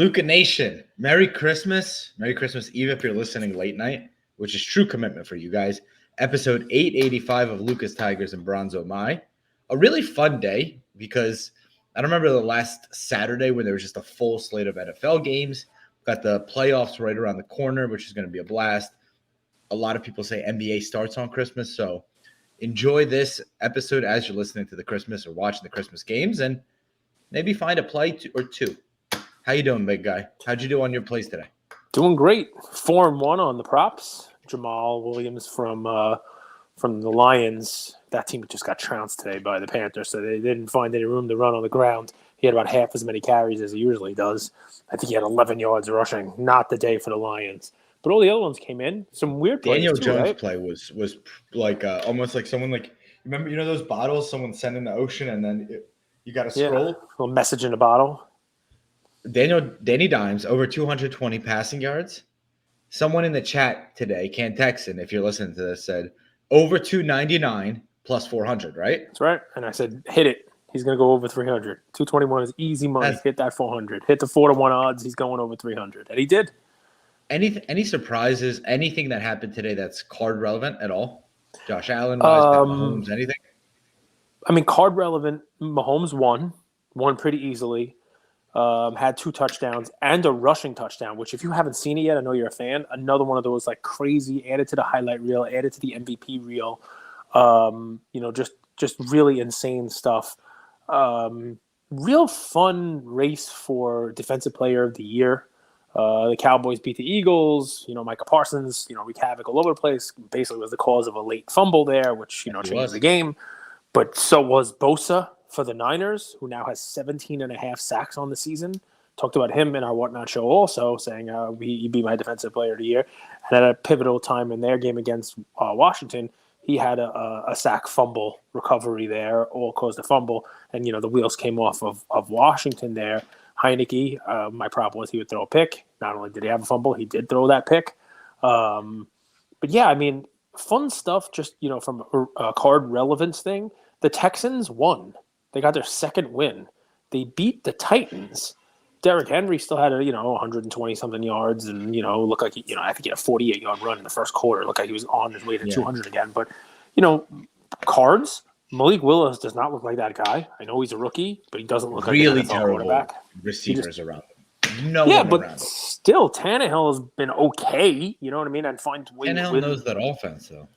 Luca Nation, Merry Christmas. Merry Christmas Eve if you're listening late night, which is true commitment for you guys. Episode 885 of Lucas Tigers and Bronzo Mai. A really fun day because I don't remember the last Saturday when there was just a full slate of NFL games. Got the playoffs right around the corner, which is going to be a blast. A lot of people say NBA starts on Christmas, so enjoy this episode as you're listening to the Christmas or watching the Christmas games, and maybe find a play or two. How you doing, big guy? How'd you do on your plays today? Doing great. 4-1 on the props. Jamal Williams from the Lions. That team just got trounced today by the Panthers, so they didn't find any room to run on the ground. He had about half as many carries as he usually does. I think he had 11 yards rushing. Not the day for the Lions. But all the other ones came in. Some weird plays Daniel too, Jones' right? play was like almost like someone like remember those bottles someone sent in the ocean and then you got to scroll. Yeah, a little message in a bottle. Danny Dimes over 220 passing yards. Someone in the chat today, Ken Texan, if you're listening to this, said over 299 plus 400, right? That's right. And I said, hit it. He's going to go over 300. 221 is easy money. Hit that 400. Hit the 4-1 odds. He's going over 300. And he did. Any surprises? Anything that happened today that's card relevant at all? Josh Allen, Mahomes, anything? I mean, card relevant. Mahomes won pretty easily. Had 2 touchdowns and a rushing touchdown, which if you haven't seen it yet, I know you're a fan. Another one of those like crazy, added to the highlight reel, added to the MVP reel. Just really insane stuff. Real fun race for Defensive Player of the Year. The Cowboys beat the Eagles. Micah Parsons, wreaked havoc all over the place. Basically was the cause of a late fumble there, which, changed the game. But so was Bosa for the Niners, who now has 17 and a half sacks on the season. Talked about him in our Whatnot show also, saying he'd be my Defensive Player of the Year. And at a pivotal time in their game against Washington, he had a sack fumble recovery there, all caused a fumble. And, the wheels came off of Washington there. Heineke, my problem was he would throw a pick. Not only did he have a fumble, he did throw that pick. But yeah, I mean, fun stuff just, from a card relevance thing. The Texans won. They got their second win. They beat the Titans. Derrick Henry still had 120-something yards and, looked like I think he had a 48-yard run in the first quarter. Looked like he was on his way to 200 again. But, cards, Malik Willis does not look like that guy. I know he's a rookie, but he doesn't look really like an NFL quarterback. Receivers around him. But still, Tannehill has been okay. You know what I mean? And finds ways. Tannehill knows that offense, though.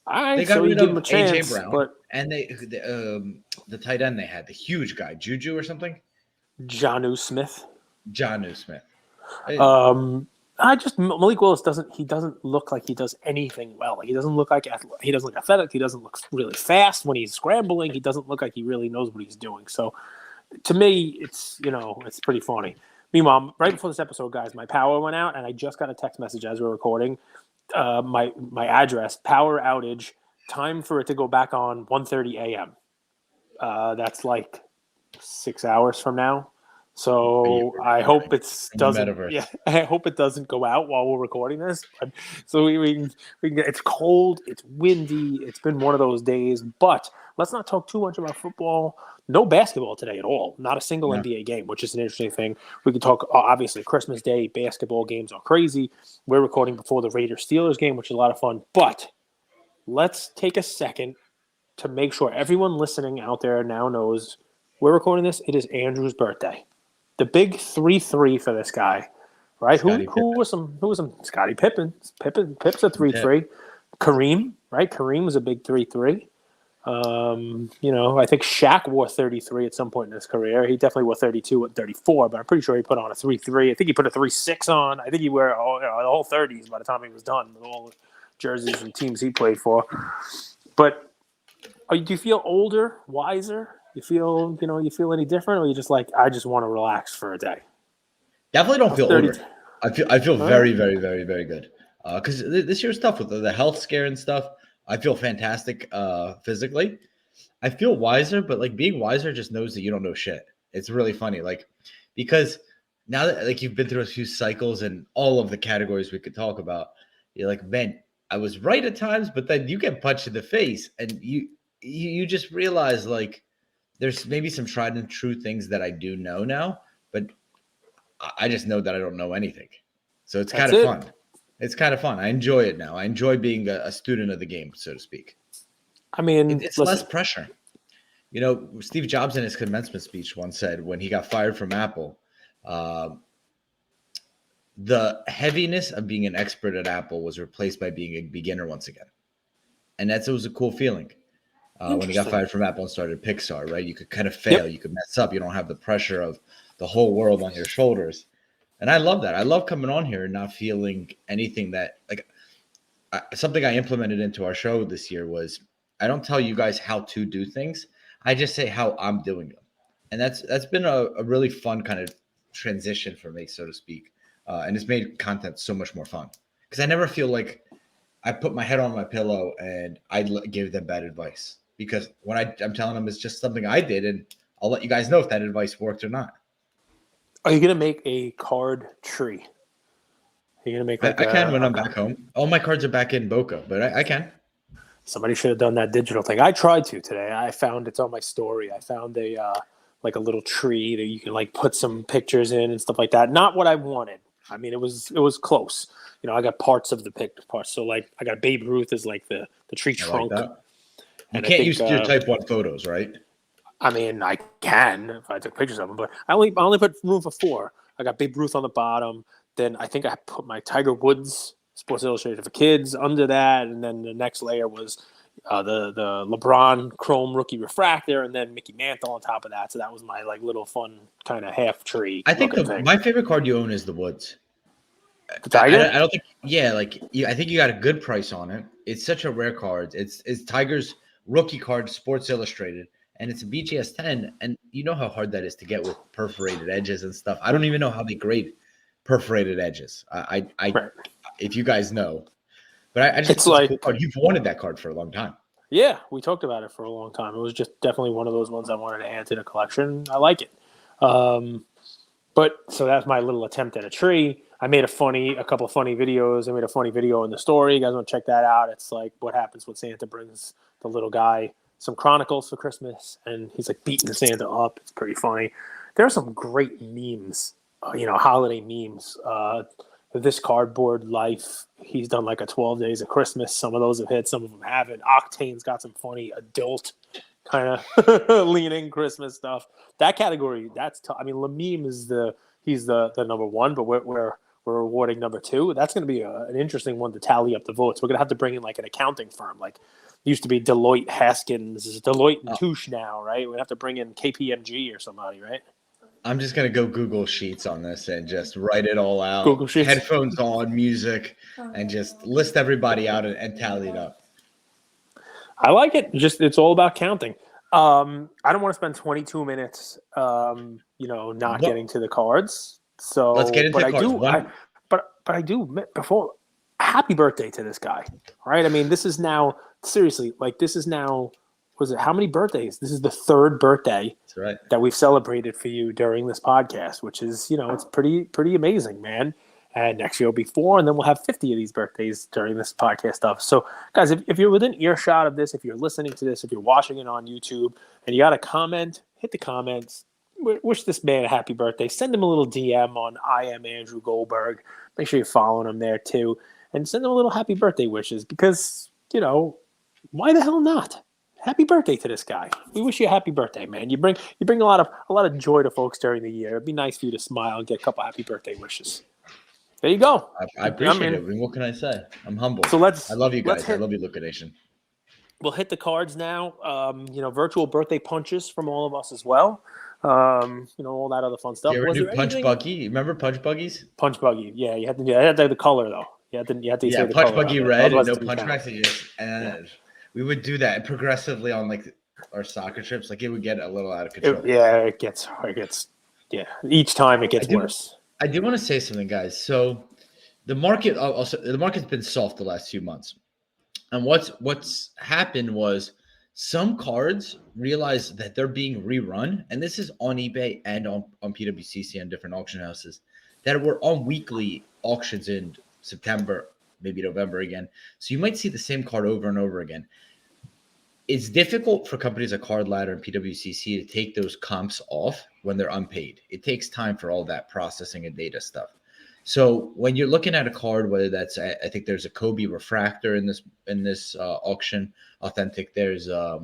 All right, they got rid give of him a chance, A.J. Brown, but and the tight end they had, the huge guy, Juju or something? Jonnu Smith. Malik Willis doesn't look like he does anything well. He doesn't look like he doesn't look athletic. He doesn't look really fast when he's scrambling. He doesn't look like he really knows what he's doing. So to me, it's pretty funny. Meanwhile, right before this episode, guys, my power went out, and I just got a text message as we were recording. My address, power outage, time for it to go back on 1:30 a.m. That's like 6 hours from now. So I hope I hope it doesn't go out while we're recording this. So we can get, it's cold, it's windy, it's been one of those days. But let's not talk too much about football. No basketball today at all. Not a single NBA game, which is an interesting thing. We can talk, obviously, Christmas Day, basketball games are crazy. We're recording before the Raiders-Steelers game, which is a lot of fun. But let's take a second to make sure everyone listening out there now knows we're recording this. It is Andrew's birthday. The big 3-3 for this guy, right? Who was some Scottie Pippen. Pip's a 3-3. Kareem, right? Kareem was a big 3-3. I think Shaq wore 33 at some point in his career. He definitely wore 32 at 34, but I'm pretty sure he put on a 3-3. I think he put a 3-6 on. I think he wore the whole 30s by the time he was done with all the jerseys and teams he played for. But do you feel older, wiser? You feel any different, or you just like, I just want to relax for a day? Definitely don't feel older. I feel very, very, very, very good. Because this year's tough with the health scare and stuff. I feel fantastic physically. I feel wiser, but like being wiser just knows that you don't know shit. It's really funny, like because now that like you've been through a few cycles and all of the categories we could talk about, you're like, man, I was right at times, but then you get punched in the face, and you just realize like. There's maybe some tried and true things that I do know now, but I just know that I don't know anything. So it's That's kind of it. fun. It's kind of fun. I enjoy it now. I enjoy being a student of the game, so to speak. I mean, It's listen, less pressure. You know, Steve Jobs in his commencement speech once said when he got fired from Apple, uh, the heaviness of being an expert at Apple was replaced by being a beginner once again. And it was a cool feeling. When he got interesting. fired from Apple and started Pixar, right? You could kind of fail, Yep. you could mess up, you don't have the pressure of the whole world on your shoulders. And I love that. I love coming on here and not feeling anything that like something I implemented into our show this year was I don't tell you guys how to do things. I just say how I'm doing them. And that's been a really fun kind of transition for me, so to speak. And it's made content so much more fun because I never feel like I put my head on my pillow and give them bad advice because when I'm telling them it's just something I did, and I'll let you guys know if that advice worked or not. Are you gonna make a card tree? Are you gonna make like I can when I'm back home. All my cards are back in Boca, but I can. Somebody should have done that digital thing. I tried to today. I found it's on my story. I found a like a little tree that you can like put some pictures in and stuff like that. Not what I wanted. I mean, it was close. You know, I got parts of the picture parts. So like, I got Babe Ruth as like the tree I like trunk. that. You And I can't think, use your type 1 photos, right? I mean, I can if I took pictures of them, but I only put room for 4. I got Babe Ruth on the bottom. Then I think I put my Tiger Woods Sports Illustrated for Kids under that, and then the next layer was the LeBron Chrome Rookie Refractor, and then Mickey Mantle on top of that. So that was my like little fun kind of half tree I think looking thing. my favorite card you own is the Woods. The Tiger. I don't think, yeah, like I think you got a good price on it. It's such a rare card. It's Tiger's rookie card, Sports Illustrated, and it's a BGS 10. And you know how hard that is to get with perforated edges and stuff. I don't even know how they grade perforated edges. Right. If you guys know, but I just It's think it's a like, cool card. You've wanted that card for a long time. yeah, we talked about it for a long time. It was just definitely one of those ones I wanted to add to the collection. I like it. But so that's my little attempt at a tree. I made a couple of funny videos. I made a funny video in the story. You guys want to check that out? It's like what happens when Santa brings the little guy some Chronicles for Christmas, and he's like beating Santa up. It's pretty funny. There are some great memes, holiday memes. This cardboard life. He's done like a 12 Days of Christmas. Some of those have hit. Some of them haven't. Octane's got some funny adult kind of leaning Christmas stuff. That category, that's tough. I mean, Lameme he's the number one, but we're rewarding number 2. That's going to be an interesting one to tally up the votes. We're going to have to bring in like an accounting firm, like it used to be Deloitte Haskins, is Deloitte and Touche now, right? We'd have to bring in KPMG or somebody, right? I'm just gonna go Google Sheets on this and just write it all out. Google Sheets. Headphones on, music, and just list everybody out and tally it up. I like it. It's all about counting. I don't want to spend 22 minutes, getting to the cards. So let's get into cards. But I do before. Happy birthday to this guy, right? I mean, this is now seriously like this is now. Was it how many birthdays? This is the 3rd birthday That's right. that we've celebrated for you during this podcast, which is it's pretty amazing, man. And next year will be 4, and then we'll have 50 of these birthdays during this podcast stuff. So, guys, if you're within earshot of this, if you're listening to this, if you're watching it on YouTube, and you got a comment, hit the comments. Wish this man a happy birthday. Send him a little DM on I am Andrew Goldberg. Make sure you're following him there too, and send him a little happy birthday wishes because why the hell not? Happy birthday to this guy. We wish you a happy birthday, man. You bring a lot of joy to folks during the year. It'd be nice for you to smile and get a couple happy birthday wishes. There you go. I appreciate it. I mean, what can I say? I'm humble. So I love you guys. I love you, Luca Nation. We'll hit the cards now. Virtual birthday punches from all of us as well. All that other fun stuff. You ever do Punch Buggy? Remember Punch Buggies? Punch Buggy. Yeah, you had to have the color though. You had to say the Punch color Buggy red and no punch count. backs. And we would do that progressively on like our soccer trips. Like it would get a little out of control. It gets. Each time it gets worse. I do want to say something, guys. So the market's been soft the last few months. And what's happened was some cards realized that they're being rerun, and this is on eBay and on PWCC and different auction houses that were on weekly auctions in September, maybe November again. So you might see the same card over and over again. it's difficult for companies like Card Ladder and PWCC to take those comps off when they're unpaid. It takes time for all that processing and data stuff. So when you're looking at a card, whether that's I think there's a Kobe refractor in this auction, authentic. There's a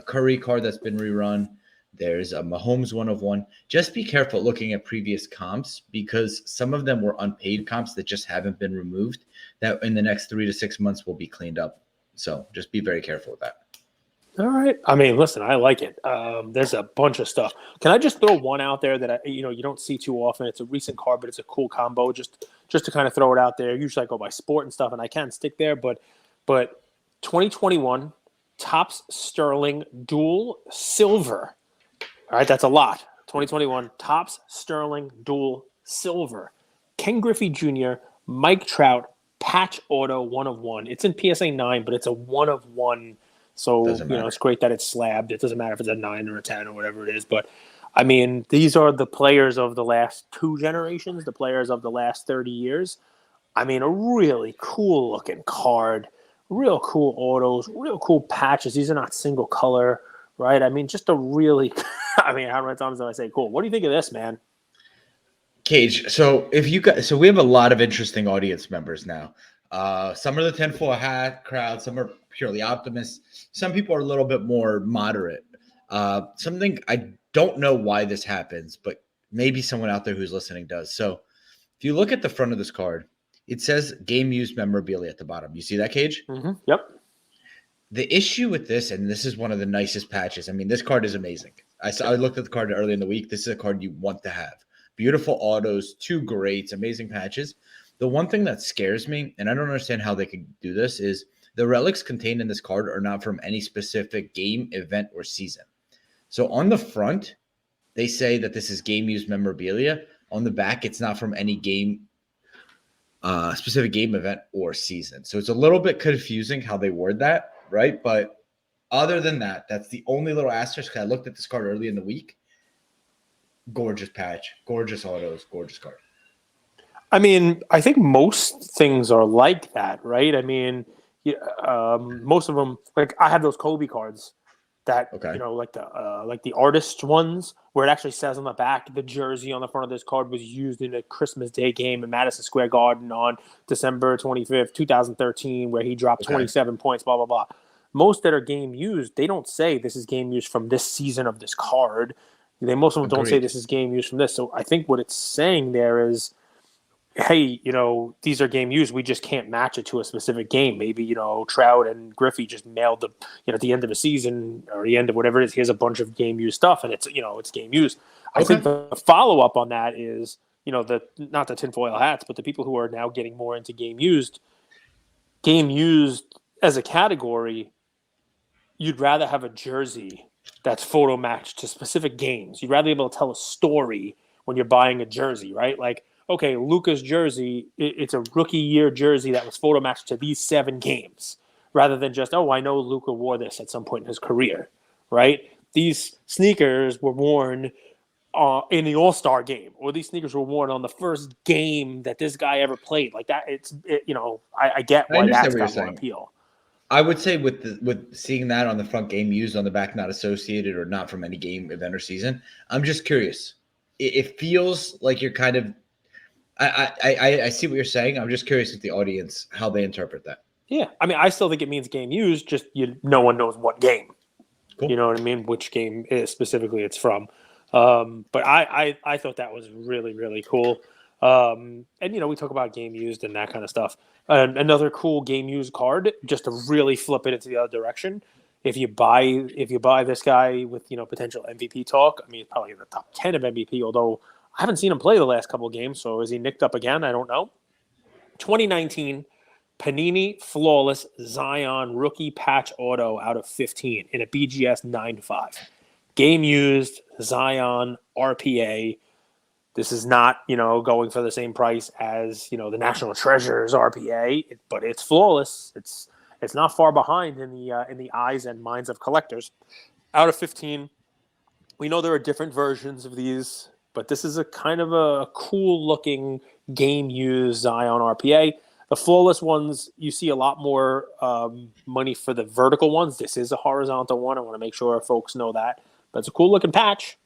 Curry card that's been rerun. There's a Mahomes 1/1. Just be careful looking at previous comps because some of them were unpaid comps that just haven't been removed. That in the next 3 to 6 months will be cleaned up. So just be very careful with that. All right. I mean, listen, I like it. There's a bunch of stuff. Can I just throw one out there that you don't see too often? It's a recent card, but it's a cool combo. Just to kind of throw it out there. Usually I go by sport and stuff, and I can stick there. But 2021 Topps Sterling Dual Silver. All right, that's a lot. 2021 Topps Sterling Dual Silver. Ken Griffey Jr., Mike Trout, patch auto 1/1. It's in PSA 9, but it's a 1/1. So, it's great that it's slabbed. It doesn't matter if it's a 9 or a 10 or whatever it is. But, I mean, these are the players of the last 2 generations, the players of the last 30 years. I mean, a really cool-looking card, real cool autos, real cool patches. These are not single color, right? I mean, just a really – I mean, how many times do I say cool? What do you think of this, man? Cage, so we have a lot of interesting audience members now. Some are the tinfoil hat crowd, some are purely optimists. Some people are a little bit more moderate. Something I don't know why this happens, but maybe someone out there who's listening does. So if you look at the front of this card, it says game used memorabilia at the bottom. You see that, Cage? Mm-hmm. Yep. The issue with this, and this is one of the nicest patches. I mean, this card is amazing. I looked at the card early in the week. This is a card you want to have. Beautiful autos, 2 greats, amazing patches. The one thing that scares me, and I don't understand how they could do this, is the relics contained in this card are not from any specific game, event, or season. So on the front, they say that this is game-used memorabilia. On the back, it's not from any game, specific game, event, or season. So it's a little bit confusing how they word that, right? But other than that, that's the only little asterisk. I looked at this card early in the week. Gorgeous patch, gorgeous autos, gorgeous card. I mean, I think most things are like that, right? I mean, most of them, like I have those Kobe cards that, like the artist ones where it actually says on the back, the jersey on the front of this card was used in a Christmas Day game in Madison Square Garden on December 25th, 2013, where he dropped 27 points, blah, blah, blah. Most that are game used, they don't say this is game used from this season of this card. Most of them don't say this is game used from this. So I think what it's saying there is, hey, these are game used. We just can't match it to a specific game. Maybe, Trout and Griffey just mailed at the end of the season or the end of whatever it is, here's a bunch of game used stuff and it's, it's game used. I think the follow-up on that is, not the tinfoil hats, but the people who are now getting more into game used as a category, you'd rather have a jersey that's photo matched to specific games. You'd rather be able to tell a story when you're buying a jersey, right? Like, okay, Luka's jersey, it's a rookie year jersey that was photo matched to these 7 games, rather than just, I know Luka wore this at some point in his career, right? These sneakers were worn in the All-Star game, or these sneakers were worn on the first game that this guy ever played. Like that, I get why that's got more appeal. I would say with seeing that on the front, game used, on the back not associated or not from any game, event, or season, I'm just curious. It feels like you're kind of I see what you're saying. I'm just curious with the audience how they interpret that. Yeah, I mean, I still think it means game used. Just no one knows what game. Cool. You know what I mean? Which game specifically it's from. But I thought that was really, really cool. And we talk about game used and that kind of stuff. Another cool game used card, just to really flip it into the other direction. If you buy this guy with potential MVP talk, I mean, probably in the top 10 of MVP. Although I haven't seen him play the last couple of games, so is he nicked up again? I don't know. 2019 Panini Flawless Zion rookie patch auto out of 15 in a BGS 9-5. Game used Zion RPA. This is not, going for the same price as, the National Treasures RPA, but it's flawless. It's not far behind in the eyes and minds of collectors. Out of 15, we know there are different versions of these, but this is a kind of a cool looking game used Zion RPA. The flawless ones, you see a lot more money for the vertical ones. This is a horizontal one. I want to make sure folks know that. But it's a cool looking patch.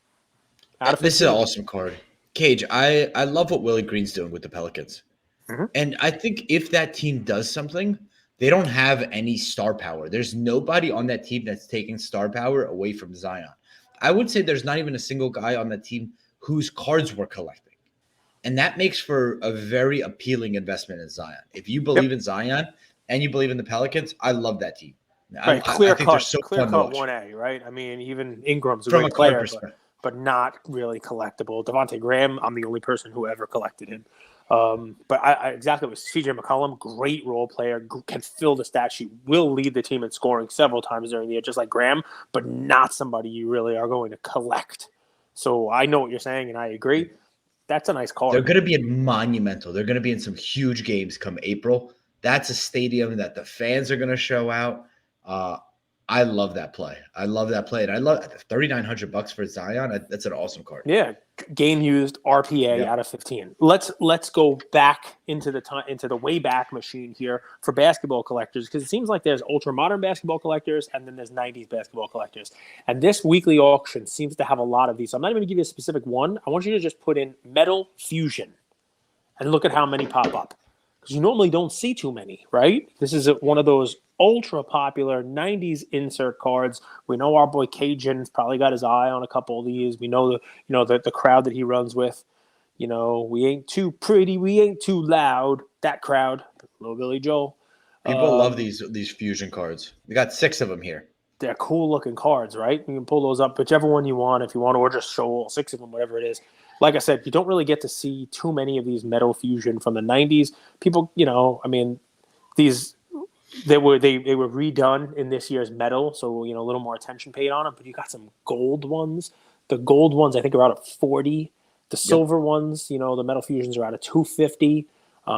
This is an awesome card. Cage, I love what Willie Green's doing with the Pelicans. Mm-hmm. And I think if that team does something, they don't have any star power. There's nobody on that team that's taking star power away from Zion. I would say there's not even a single guy on that team whose cards we're collecting. And that makes for a very appealing investment in Zion. If you believe in Zion and you believe in the Pelicans, I love that team. Right, I think they're so clear fun to cut watch. 1A, right? I mean, even Ingram's a From great a card player, perspective. but not really collectible. Devontae Graham, I'm the only person who ever collected him. But I exactly with CJ McCollum, great role player, can fill the stat sheet, will lead the team in scoring several times during the year, just like Graham, but not somebody you really are going to collect. So I know what you're saying, and I agree. That's a nice card. They're going to be in monumental. They're going to be in some huge games come April. That's a stadium that the fans are going to show out. I love that play. I love that play, and I love $3,900 for Zion. That's an awesome card. Yeah, game used RPA out of 15. Let's go back into the way back machine here for basketball collectors, because it seems like there's ultra modern basketball collectors and then there's 90s basketball collectors. And this weekly auction seems to have a lot of these. So I'm not even going to give you a specific one. I want you to just put in Metal Fusion and look at how many pop up, because you normally don't see too many, right? This is one of those ultra popular 90s insert cards. We know our boy Cajun's probably got his eye on a couple of these. We know the crowd that he runs with. You know, we ain't too pretty, we ain't too loud. That crowd, little Billy Joel. People love these fusion cards. We got 6 of them here. They're cool looking cards, right? You can pull those up, whichever one you want, if you want, or just show all 6 of them, whatever it is. Like I said, you don't really get to see too many of these Metal Fusion from the 90s. People, I mean, these they were redone in this year's Metal, so a little more attention paid on them. But you got some gold ones. The gold ones, I think, are out of 40. The silver ones, the Metal Fusions are out of 250.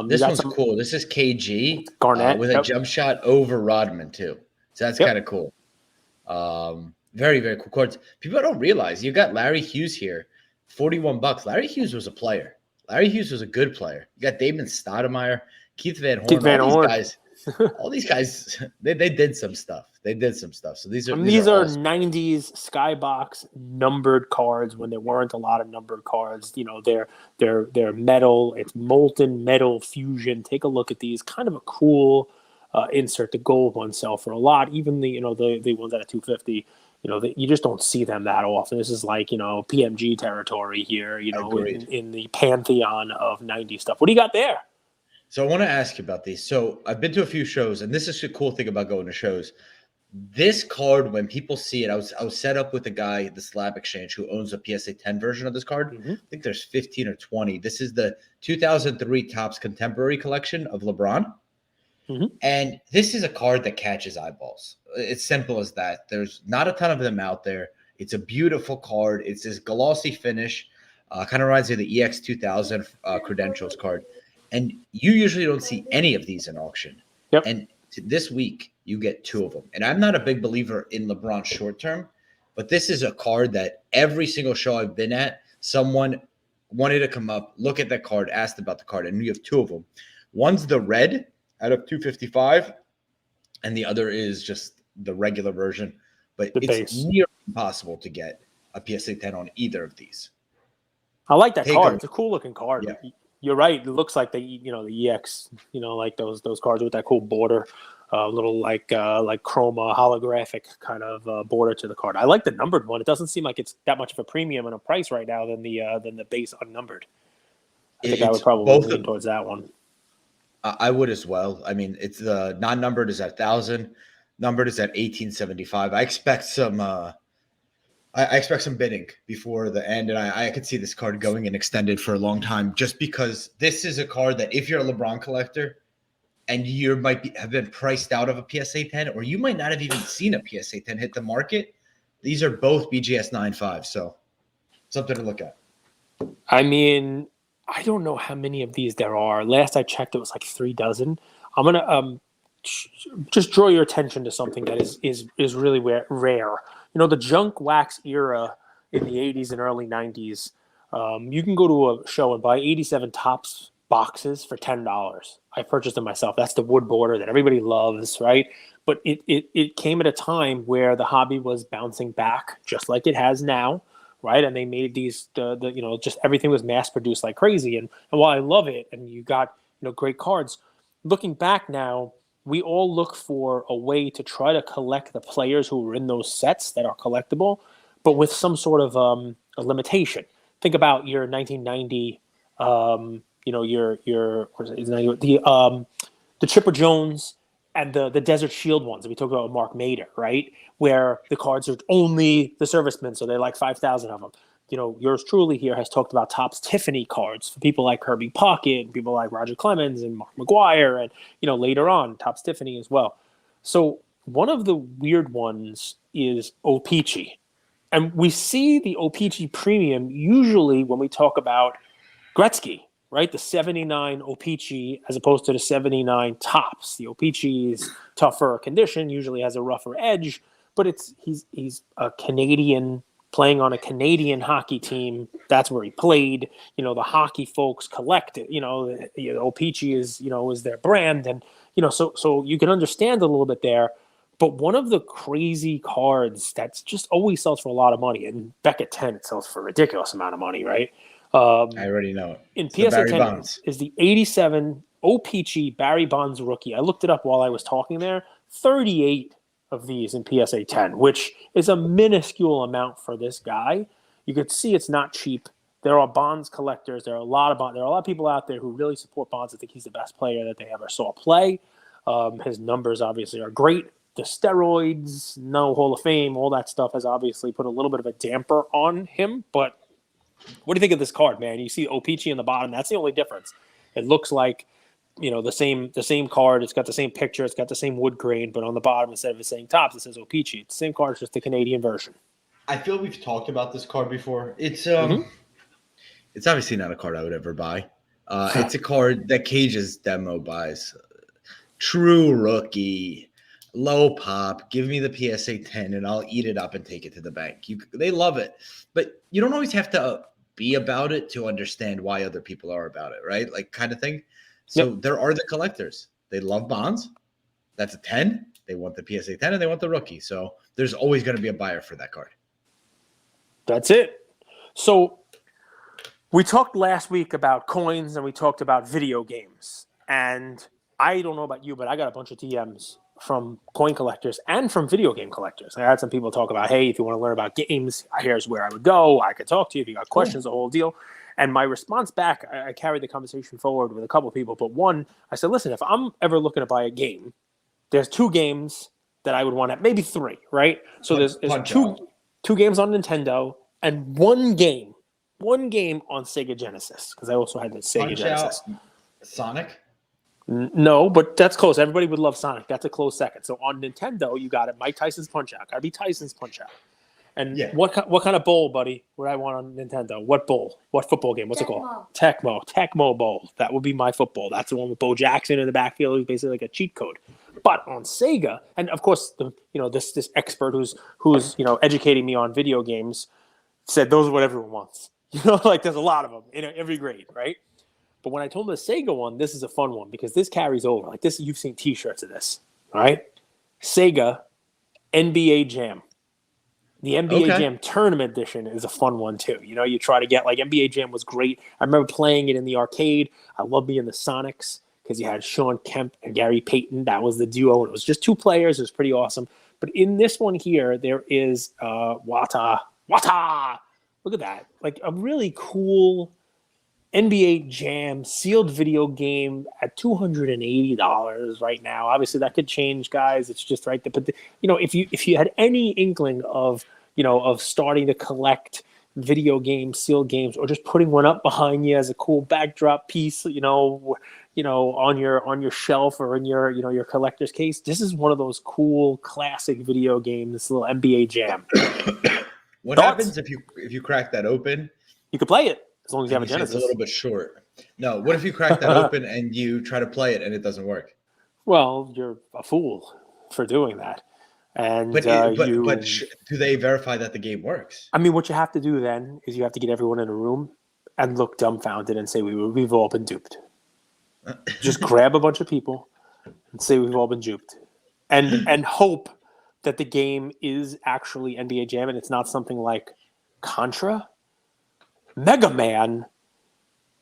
This one's cool. This is KG Garnett with a jump shot over Rodman too. So that's kind of cool. Very, very cool cards. People don't realize you got Larry Hughes here, $41. Larry Hughes was a player. Larry Hughes was a good player. You got Damon Stoudemire, Keith Van Horn. All these guys, they did some stuff. So these are awesome. 90s Skybox numbered cards when there weren't a lot of numbered cards. They're metal. It's molten metal fusion. Take a look at these. Kind of a cool insert. The gold ones sell for a lot. Even the ones at 250. You just don't see them that often. This is like PMG territory here. In the pantheon of 90s stuff. What do you got there? So I want to ask you about these. So I've been to a few shows, and this is the cool thing about going to shows. This card, when people see it, I was set up with a guy at the Slab Exchange who owns a PSA 10 version of this card. Mm-hmm. I think there's 15 or 20. This is the 2003 Topps Contemporary Collection of LeBron. Mm-hmm. And this is a card that catches eyeballs. It's simple as that. There's not a ton of them out there. It's a beautiful card. It's this glossy finish. Kind of reminds me of the EX2000 credentials card. And you usually don't see any of these in auction. Yep. And this week, you get 2 of them. And I'm not a big believer in LeBron short term, but this is a card that every single show I've been at, someone wanted to come up, look at that card, asked about the card, and you have 2 of them. One's the red out of 255, and the other is just the regular version. But it's near impossible to get a PSA 10 on either of these. I like that card. It's a cool looking card. Yeah. You're right. It looks like the EX, like those cards with that cool border, little like chroma holographic kind of border to the card. I like the numbered one. It doesn't seem like it's that much of a premium in a price right now than the base unnumbered. I think I would probably lean towards that one. I would as well. I mean, it's the non-numbered is at 1,000, numbered is at 1,875. I expect some bidding before the end, and I could see this card going and extended for a long time, just because this is a card that if you're a LeBron collector and you have been priced out of a PSA 10, or you might not have even seen a PSA 10 hit the market, these are both BGS 9.5, so something to look at. I mean, I don't know how many of these there are. Last I checked, it was like 3 dozen. I'm gonna just draw your attention to something that is really rare. The junk wax era in the 80s and early 90s, you can go to a show and buy 87 Topps boxes for $10. I purchased them myself. That's the wood border that everybody loves, right? But it came at a time where the hobby was bouncing back, just like it has now, right? And they made these, just everything was mass produced like crazy. And while I love it, and you got great cards, looking back now, we all look for a way to try to collect the players who were in those sets that are collectible, but with some sort of a limitation. Think about your 1990, the Chipper Jones and the Desert Shield ones that we talked about with Mark Mader, right? Where the cards are only the servicemen, so they're like 5,000 of them. Yours truly here has talked about Topps Tiffany cards for people like Kirby Puckett, and people like Roger Clemens and Mark McGuire, and later on Topps Tiffany as well. So one of the weird ones is O-Pee-Chee. And we see the O-Pee-Chee premium usually when we talk about Gretzky, right? The 79 O-Pee-Chee as opposed to the 79 Topps. The O-Pee-Chee is tougher condition, usually has a rougher edge, but he's a Canadian playing on a Canadian hockey team. That's where he played. The hockey folks collect it. O-Pee-Chee is their brand, and so you can understand a little bit there. But one of the crazy cards that's just always sells for a lot of money, and Beckett 10 it sells for a ridiculous amount of money, right? I already know it. In It's PSA 10 Bonds. is the 87 O-Pee-Chee Barry Bonds rookie. I looked it up while I was talking there. 38 of these in PSA 10, which is a minuscule amount for this guy. You could see it's not cheap. There are Bonds collectors. There are a lot of people out there who really support Bonds. I think he's the best player that they ever saw play. His numbers obviously are great. The steroids, no Hall of Fame, all that stuff has obviously put a little bit of a damper on him. But what do you think of this card, man? You see O-Pee-Chee in the bottom. That's the only difference. It looks like the same card. It's got the same picture. It's got the same wood grain, but on the bottom, instead of it saying Topps, it says O-Pee-Chee. It's the same card, it's just the Canadian version. I feel we've talked about this card before. It's obviously not a card I would ever buy. It's a card that Cage's demo buys. True rookie, low pop. Give me the PSA 10, and I'll eat it up and take it to the bank. They love it, but you don't always have to be about it to understand why other people are about it, right? Like kind of thing. So There are the collectors. They love Bonds. That's a 10. They want the PSA 10 and they want the rookie. So there's always going to be a buyer for that card. That's it. So we talked last week about coins and we talked about video games. And I don't know about you, but I got a bunch of DMs from coin collectors and from video game collectors. I had some people talk about, hey, if you want to learn about games, here's where I would go. I could talk to you if you got questions, the whole deal. And my response back, I carried the conversation forward with a couple of people. But one, I said, listen, if I'm ever looking to buy a game, there's two games that I would want to, maybe three, right? So there's two games on Nintendo and one game on Sega Genesis, because I also had the Sega Genesis. Sonic? No, but that's close. Everybody would love Sonic. That's a close second. So on Nintendo, you got it. Mike Tyson's Punch-Out. Got to be Tyson's Punch-Out. And what kind of bowl, buddy, would I want on Nintendo? What bowl? What football game? What's it called? Tecmo Bowl. That would be my football. That's the one with Bo Jackson in the backfield. He's basically like a cheat code. But on Sega, and of course, this expert who's educating me on video games said those are what everyone wants. Like there's a lot of them in every grade, right? But when I told him the Sega one, this is a fun one because this carries over. Like this, you've seen T-shirts of this, all right? Sega NBA Jam. The NBA Jam Tournament Edition is a fun one too. You try to get, like, NBA Jam was great. I remember playing it in the arcade. I love being the Sonics because you had Sean Kemp and Gary Payton. That was the duo, and it was just two players. It was pretty awesome. But in this one here, there is Wata. Look at that. Like a really cool NBA Jam sealed video game at $280 right now. Obviously, that could change, guys. It's just right there. But if you had any inkling of starting to collect video games, sealed games, or just putting one up behind you as a cool backdrop piece, on your shelf or in your collector's case, this is one of those cool classic video games. This little NBA Jam. What happens if you crack that open? You could play it. As long as you have a Genesis. It's a little bit short. No, what if you crack that open and you try to play it and it doesn't work? Well, you're a fool for doing that. And but do they verify that the game works? I mean, what you have to do then is you have to get everyone in a room and look dumbfounded and say we've all been duped. Just grab a bunch of people and say we've all been duped, and hope that the game is actually NBA Jam and it's not something like Contra, Mega Man,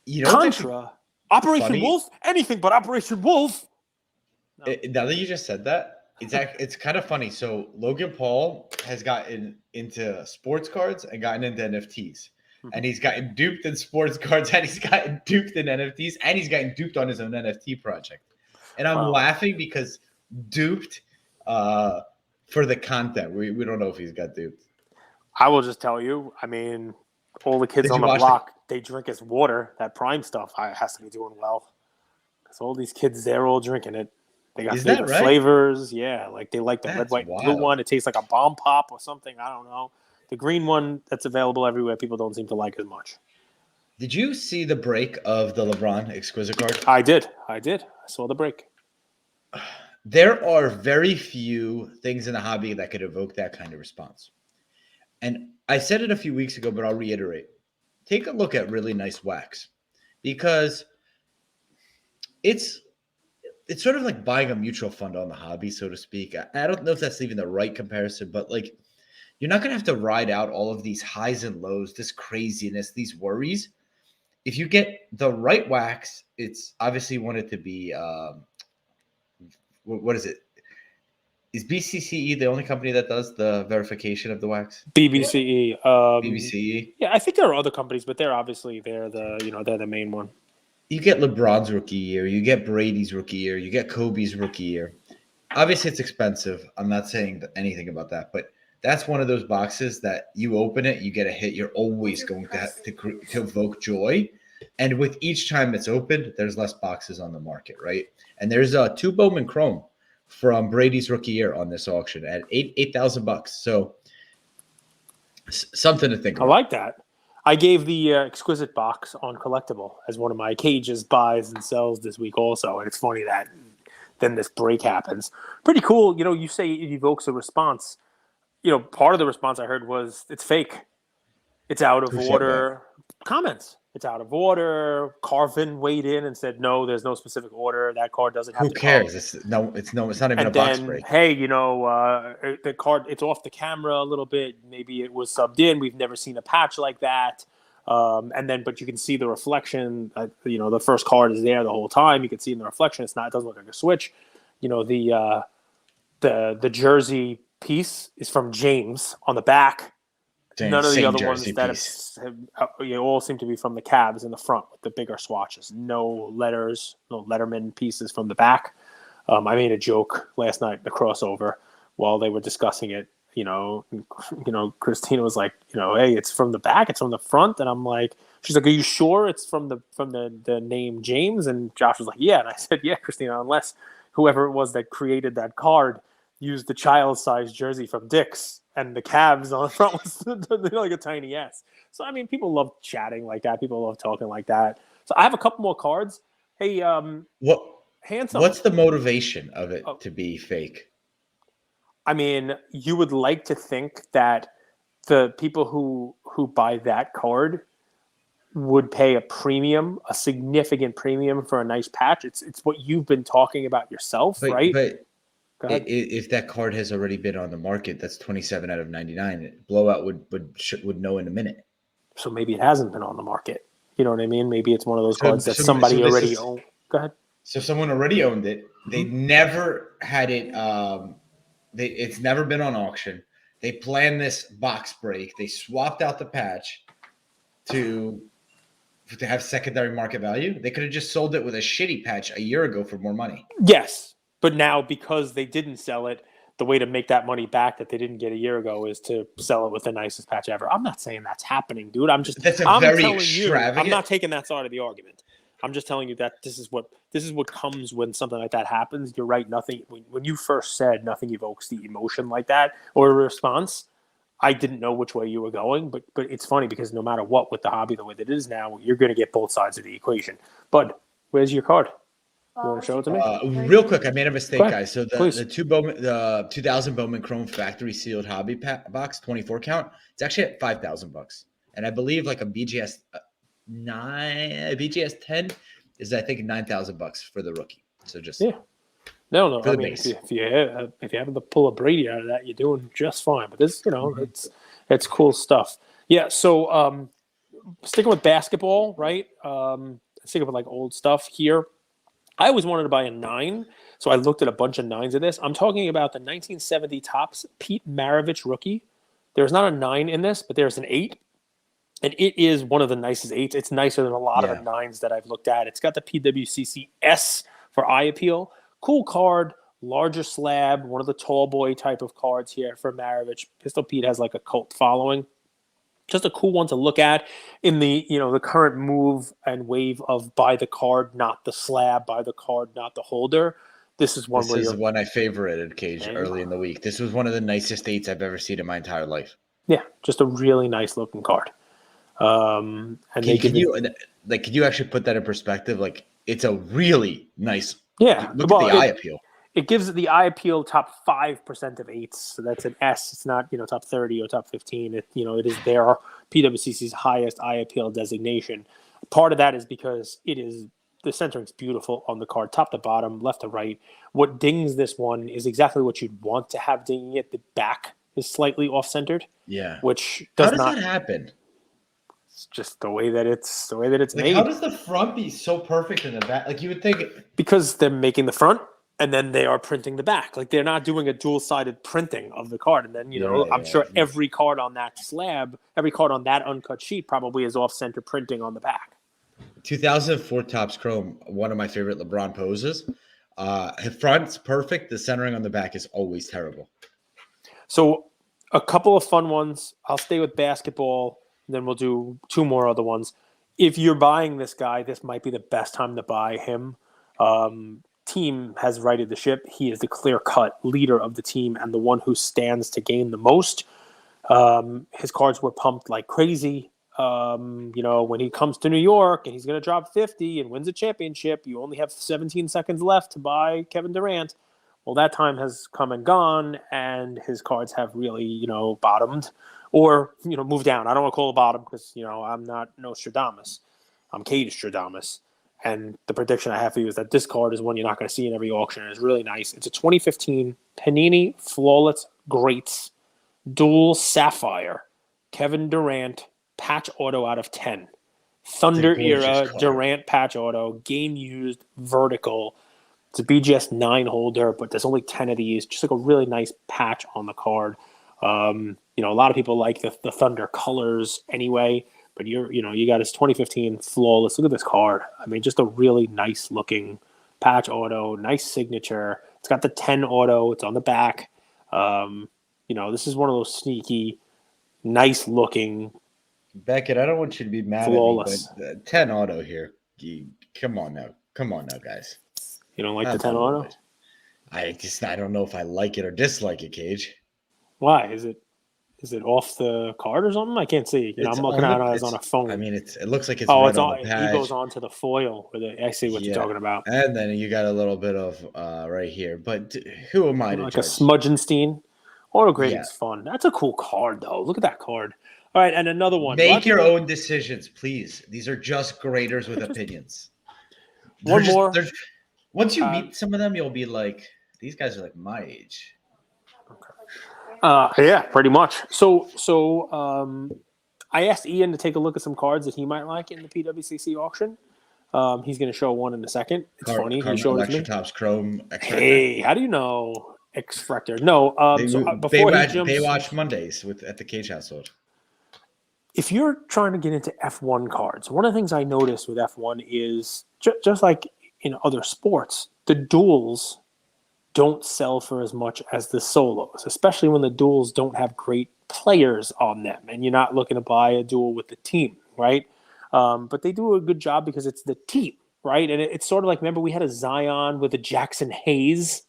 You know what's actually Contra, Operation funny? Wolf, anything but Operation Wolf. No. Now that you just said that, it's kind of funny. So Logan Paul has gotten into sports cards and gotten into NFTs. And he's gotten duped in sports cards, and he's gotten duped in NFTs, and he's gotten duped on his own NFT project. And I'm laughing because duped for the content. We don't know if he's got duped. I will just tell you, I mean, all the kids on the block, they drink his water. That Prime stuff has to be doing well. Because all these kids, they're all drinking it. They got favorite flavors. Yeah, like they like the red, white, and blue one. It tastes like a bomb pop or something. I don't know. The green one that's available everywhere, people don't seem to like as much. Did you see the break of the LeBron Exquisite card? I did. I saw the break. There are very few things in the hobby that could evoke that kind of response. And I said it a few weeks ago, but I'll reiterate. Take a look at really nice wax, because it's sort of like buying a mutual fund on the hobby, so to speak. I don't know if that's even the right comparison, but like, you're not going to have to ride out all of these highs and lows, this craziness, these worries. If you get the right wax, it's obviously wanted to be, what is it? Is BCCE the only company that does the verification of the wax? BBCE. BBCE. Yeah, I think there are other companies, but they're the main one. You get LeBron's rookie year, you get Brady's rookie year, you get Kobe's rookie year. Obviously, it's expensive. I'm not saying anything about that, but that's one of those boxes that you open it, you get a hit. You're always going to evoke joy. And with each time it's opened, there's less boxes on the market, right? And there's 2 Bowman Chrome from Brady's rookie year on this auction at $8,000. So something to think about. I like that. I gave the Exquisite box on Collectible as one of my cages buys and sells this week also. And it's funny that then this break happens. Pretty cool. You know, you say it evokes a response. You know, part of the response I heard was it's fake. It's out of order. Comments. It's out of order. Carvin weighed in and said, no, there's no specific order. That card doesn't have to come. Who cares? It's not even a box break. Hey, the card, it's off the camera a little bit. Maybe it was subbed in. We've never seen a patch like that. But you can see the reflection. The first card is there the whole time. You can see in the reflection. It doesn't look like a switch. You know, the jersey piece is from James on the back. None of the other ones that all seem to be from the Cavs in the front with the bigger swatches. No letters, no Letterman pieces from the back. I made a joke last night in the crossover while they were discussing it. Christina was like, hey, it's from the back, it's from the front, and I'm like, she's like, are you sure it's from the name James? And Josh was like, yeah, and I said, yeah, Christina, unless whoever it was that created that card used the child-sized jersey from Dick's. And the Cavs on the front was like a tiny S. So, I mean, people love chatting like that. People love talking like that. So, I have a couple more cards. Hey, Handsome. What's the motivation of it to be fake? I mean, you would like to think that the people who buy that card would pay a significant premium for a nice patch. It's what you've been talking about yourself, right? But if that card has already been on the market, that's 27 out of 99. Blowout would know in a minute. So maybe it hasn't been on the market. You know what I mean? Maybe it's one of those cards that somebody already owned. Go ahead. So someone already owned it. They never had it. It's never been on auction. They planned this box break. They swapped out the patch to have secondary market value. They could have just sold it with a shitty patch a year ago for more money. Yes. But now, because they didn't sell it, the way to make that money back that they didn't get a year ago is to sell it with the nicest patch ever. I'm not saying that's happening, dude. I'm very extravagant. I'm not taking that side of the argument. I'm just telling you that this is what comes when something like that happens. You're right. Nothing. When you first said nothing evokes the emotion like that or a response, I didn't know which way you were going. But it's funny because no matter what with the hobby the way that it is now, you're going to get both sides of the equation. But where's your card? You want to show it to me? Real quick, I made a mistake, guys. So the 2000 Bowman Chrome factory sealed hobby box, 24 count, it's actually at $5,000, and I believe like a BGS 10 is I think $9,000 for the rookie. So just No. for I the mean, base. if you happen to pull a Brady out of that, you're doing just fine. But this, it's cool stuff. Yeah. So sticking with basketball, right? Sticking with like old stuff here. I always wanted to buy a 9, so I looked at a bunch of 9s of this. I'm talking about the 1970 Topps Pete Maravich rookie. There's not a 9 in this, but there's an 8. And it is one of the nicest 8s. It's nicer than a lot of the 9s that I've looked at. It's got the PWCC S for eye appeal. Cool card, larger slab, one of the tall boy type of cards here for Maravich. Pistol Pete has like a cult following. Just a cool one to look at in the the current move and wave of buy the card, not the slab, buy the card, not the holder. This is one This is one I favorited, Cage, early in the week. This was one of the nicest 8s I've ever seen in my entire life. Yeah, just a really nice looking card. And could you actually put that in perspective? Like, it's a really nice. Look at the eye appeal. It gives the eye appeal top 5% of 8s, so that's an S. It's not top 30 or top 15. It is their PWCC's highest eye appeal designation. Part of that is because the centering's beautiful on the card, top to bottom, left to right. What dings this one is exactly what you'd want to have dinging it. The back is slightly off centered. Yeah, which does that happen? It's just the way that it's made. How does the front be so perfect in the back? Like, you would think because they're making the front. And then they are printing the back. Like, they're not doing a dual-sided printing of the card. And then, I'm sure every card on that slab, every card on that uncut sheet probably is off-center printing on the back. 2004 Topps Chrome, one of my favorite LeBron poses. His front's perfect. The centering on the back is always terrible. So a couple of fun ones. I'll stay with basketball, and then we'll do 2 more other ones. If you're buying this guy, this might be the best time to buy him. Team has righted the ship. He is the clear-cut leader of the team and the one who stands to gain the most. His cards were pumped like crazy. When he comes to New York and he's going to drop 50 and wins a championship, you only have 17 seconds left to buy Kevin Durant. Well, that time has come and gone, and his cards have really, bottomed or, moved down. I don't want to call it bottom because, I'm not Nostradamus. I'm Cade Stradamus. And the prediction I have for you is that this card is one you're not going to see in every auction. It's really nice. It's a 2015 Panini Flawless Greats Dual Sapphire Kevin Durant patch auto out of 10. Thunder era card. Durant patch auto, game used, vertical. It's a BGS 9 holder, but there's only 10 of these. Just like a really nice patch on the card. A lot of people like the Thunder colors anyway. But you got his 2015 Flawless. Look at this card. I mean, just a really nice looking patch auto, nice signature. It's got the 10 auto. It's on the back. This is one of those sneaky, nice looking. Beckett, I don't want you to be mad Flawless. at me, but 10 auto here. Come on now, guys. You don't like the 10 auto? I don't know if I like it or dislike it, Cage. Why? Is it off the card or something? I can't see. I'm looking at it on a phone. I mean, it looks like it's it's on the pad. He goes onto the foil. I see what you're talking about. And then you got a little bit of right here. But who am I to like judge? A Smudgenstein. Auto grading's fun. That's a cool card, though. Look at that card. All right, and another one. Make your own decisions, please. These are just graders with opinions. One more. Once you meet some of them, you'll be like, these guys are like my age. Yeah, pretty much. So I asked Ian to take a look at some cards that he might like in the PWCC auction. He's going to show one in a second. It's funny. He showed it to me. Topps Chrome. Hey, how do you know X-Fractor? No. Baywatch Mondays at the Cage household. If you're trying to get into F1 cards, one of the things I noticed with F1 is just like in other sports, the duels don't sell for as much as the solos, especially when the duels don't have great players on them and you're not looking to buy a duel with the team, right? But they do a good job because it's the team, right? And it's sort of like, remember we had a Zion with a Jackson Hayes,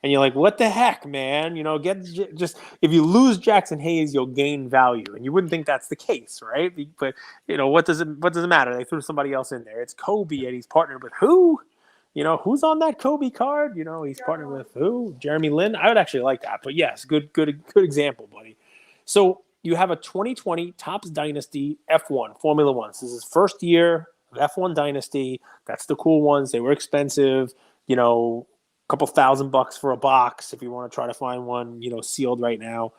and you're like, what the heck, man? If you lose Jackson Hayes, you'll gain value, and you wouldn't think that's the case, right? But what does it matter? They threw somebody else in there. It's Kobe, and he's partnered with who? Who's on that Kobe card? He's partnered with who? Jeremy Lin? I would actually like that. But yes, good example, buddy. So you have a 2020 Topps Dynasty F1, Formula One. This is his first year, F1 Dynasty. That's the cool ones. They were expensive, a couple $1,000 for a box if you want to try to find one, sealed right now.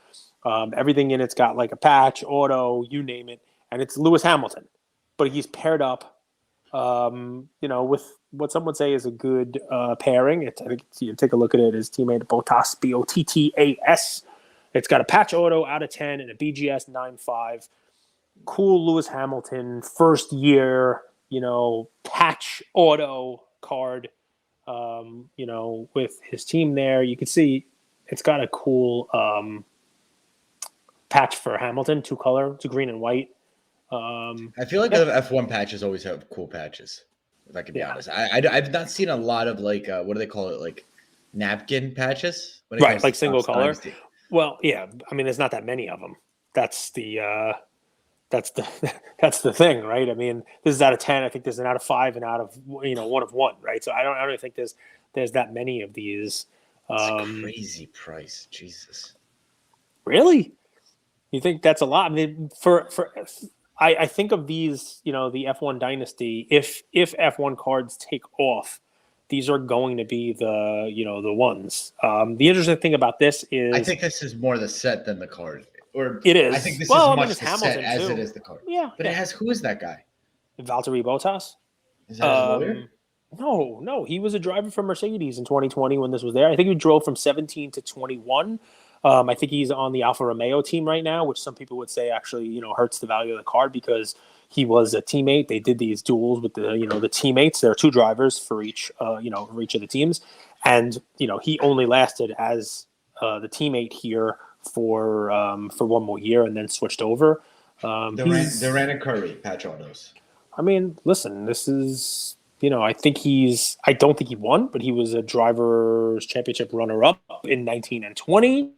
Everything in it's got like a patch, auto, you name it, and it's Lewis Hamilton, but he's paired up, with what some would say is a good pairing. I think you take a look at it. His teammate Bottas, Bottas. It's got a patch auto out of 10 and a BGS 9.5. Cool Lewis Hamilton first year, patch auto card. With his team there, you can see it's got a cool patch for Hamilton, two green and white. I feel like the F1 patches always have cool patches, if I can be honest. I've not seen a lot of what do they call it, like napkin patches? Right, like single color. Dynasty. Well, yeah, I mean, there's not that many of them. That's the thing, right? I mean, this is out of 10. I think there's an out of 5 and out of 1 of 1, right? So I don't think there's that many of these. Crazy price, Jesus. Really? You think that's a lot? I mean, I think of these, the F1 Dynasty. If F1 cards take off, these are going to be the ones. The interesting thing about this is, I think this is more the set than the card. Or it is. I think this is much the Hamilton set as too. it is the card. Yeah, but it has, who is that guy? Valtteri Bottas. Is that his lawyer? No, he was a driver for Mercedes in 2020 when this was there. I think he drove from 17 to 21. I think he's on the Alfa Romeo team right now, which some people would say actually, hurts the value of the card because he was a teammate. They did these duels with the teammates. There are 2 drivers for each, for each of the teams, and he only lasted as the teammate here for 1 more year and then switched over. They ran a Curry patch autos. I mean, listen, this is. I don't think he won, but he was a drivers' championship runner-up in 19 and 20.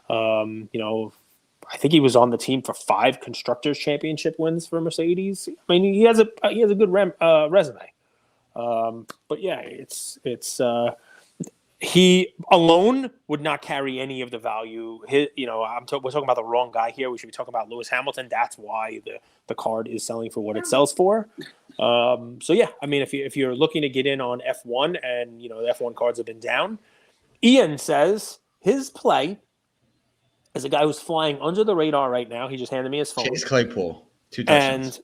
I think he was on the team for 5 constructors' championship wins for Mercedes. I mean, he has a good resume. But yeah, he alone would not carry any of the value. We're talking about the wrong guy here. We should be talking about Lewis Hamilton. That's why the card is selling for what it sells for. So yeah, I mean, if you're looking to get in on F1 and the F1 cards have been down, Ian says his play is a guy who's flying under the radar right now. He just handed me his phone. Chase Claypool, 2 touchdowns.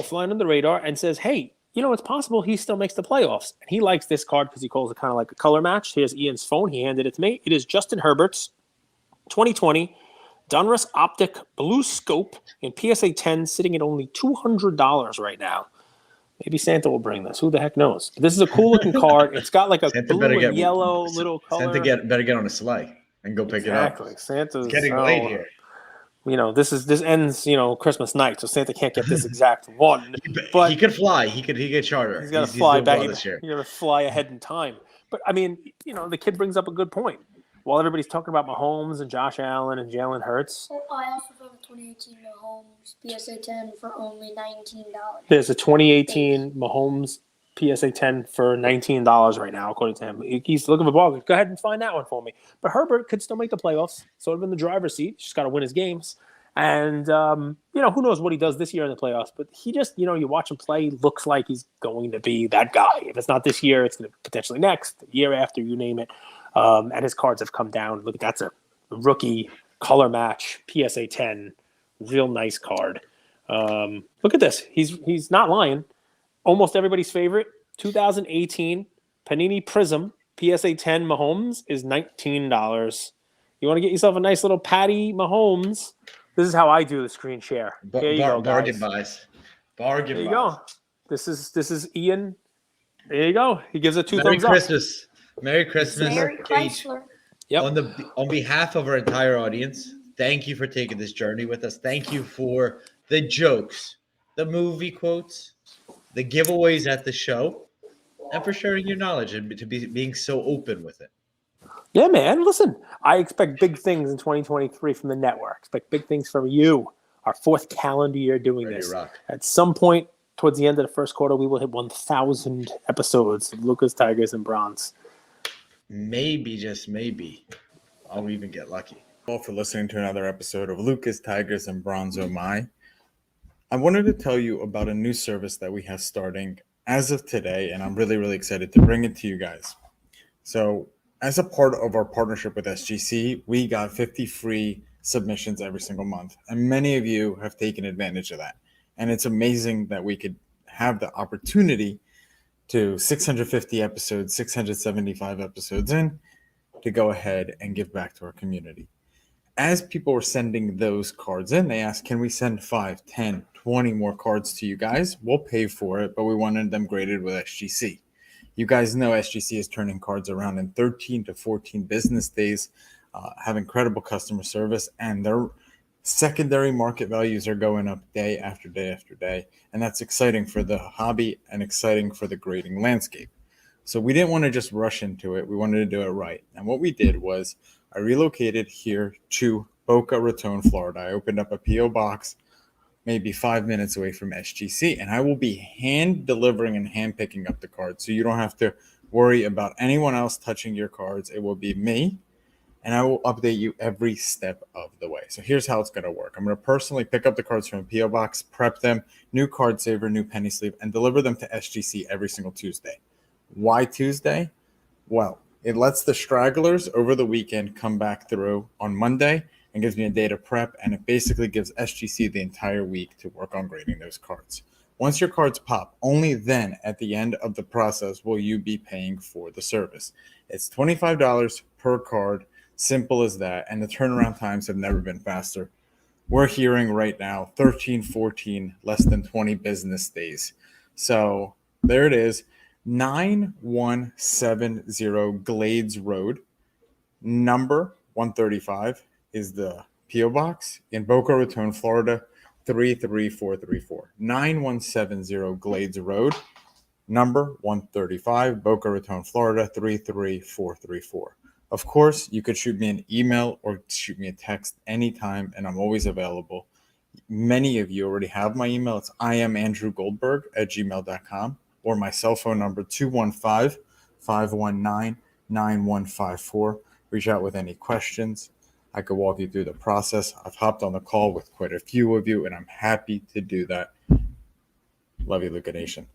Flying under the radar, and says, hey, it's possible he still makes the playoffs. And he likes this card because he calls it kind of like a color match. Here's Ian's phone. He handed it to me. It is Justin Herbert's 2020 Donruss Optic Blue Scope in PSA 10, sitting at only $200 right now. Maybe Santa will bring this. Who the heck knows? This is a cool looking card. It's got like a Santa blue and yellow little color. Santa better get on a sleigh and go pick it up. Exactly. Santa's getting late here. This ends Christmas night, so Santa can't get this exact one. But he could fly. He could charter. He's got to fly back this year. He's got to fly ahead in time. But I mean, the kid brings up a good point. While everybody's talking about Mahomes and Josh Allen and Jalen Hurts, I also have a 2018 Mahomes PSA 10 for only $19. There's a 2018 Mahomes PSA 10 for $19 right now, according to him. He's looking for ball. Go ahead and find that one for me. But Herbert could still make the playoffs, sort of in the driver's seat. Just got to win his games. And, who knows what he does this year in the playoffs. But he just, you watch him play, looks like he's going to be that guy. If it's not this year, it's going to potentially next, the year after, you name it. And his cards have come down. Look, that's a rookie color match, PSA 10, real nice card. Look at this. He's not lying. Almost everybody's favorite, 2018 Panini Prism PSA 10 Mahomes is $19. You want to get yourself a nice little Patty Mahomes. This is how I do the screen share. There you go, bargain buys. Bargain there you buys. go. This is Ian. There you go. He gives it 2 thumbs Christmas. Merry Christmas. Merry Chrysler. Yep. On behalf of our entire audience, thank you for taking this journey with us. Thank you for the jokes, the movie quotes, the giveaways at the show, and for sharing your knowledge and being so open with it. Yeah, man. Listen, I expect big things in 2023 from the network. Expect big things from you. Our 4th calendar year doing Ready this. to rock. At some point towards the end of the first quarter, we will hit 1,000 episodes of Lucas, Tigers, and Bronze. Maybe, just maybe, I'll even get lucky. All for listening to another episode of Lucas, Tigers, and Bronze Oh My. I wanted to tell you about a new service that we have starting as of today, and I'm really, really excited to bring it to you guys. So, as a part of our partnership with SGC, we got 50 free submissions every single month, and many of you have taken advantage of that. And it's amazing that we could have the opportunity to 650 episodes, 675 episodes in, to go ahead and give back to our community. As people were sending those cards in, they asked, can we send 5, 10, 20 more cards to you guys? We'll pay for it, but we wanted them graded with SGC. You guys know SGC is turning cards around in 13 to 14 business days, have incredible customer service, and their secondary market values are going up day after day after day. And that's exciting for the hobby and exciting for the grading landscape. So we didn't want to just rush into it. We wanted to do it right. And what we did was I relocated here to Boca Raton, Florida. I opened up a P.O. box maybe 5 minutes away from SGC, and I will be hand delivering and hand picking up the cards. So you don't have to worry about anyone else touching your cards. It will be me, and I will update you every step of the way. So here's how it's going to work. I'm going to personally pick up the cards from a P.O. box, prep them, new card saver, new penny sleeve, and deliver them to SGC every single Tuesday. Why Tuesday? Well, it lets the stragglers over the weekend come back through on Monday and gives me a day to prep, and it basically gives SGC the entire week to work on grading those cards. Once your cards pop, only then at the end of the process will you be paying for the service. It's $25 per card, simple as that, and the turnaround times have never been faster. We're hearing right now 13, 14, less than 20 business days. So there it is. 9170 Glades Road, number 135 is the P.O. Box in Boca Raton, Florida, 33434. 9170 Glades Road, number 135, Boca Raton, Florida, 33434. Of course, you could shoot me an email or shoot me a text anytime, and I'm always available. Many of you already have my email. It's iamandrewgoldberg@gmail.com. or my cell phone number, 215-519-9154. Reach out with any questions. I could walk you through the process. I've hopped on the call with quite a few of you, and I'm happy to do that. Love you, Luca Nation.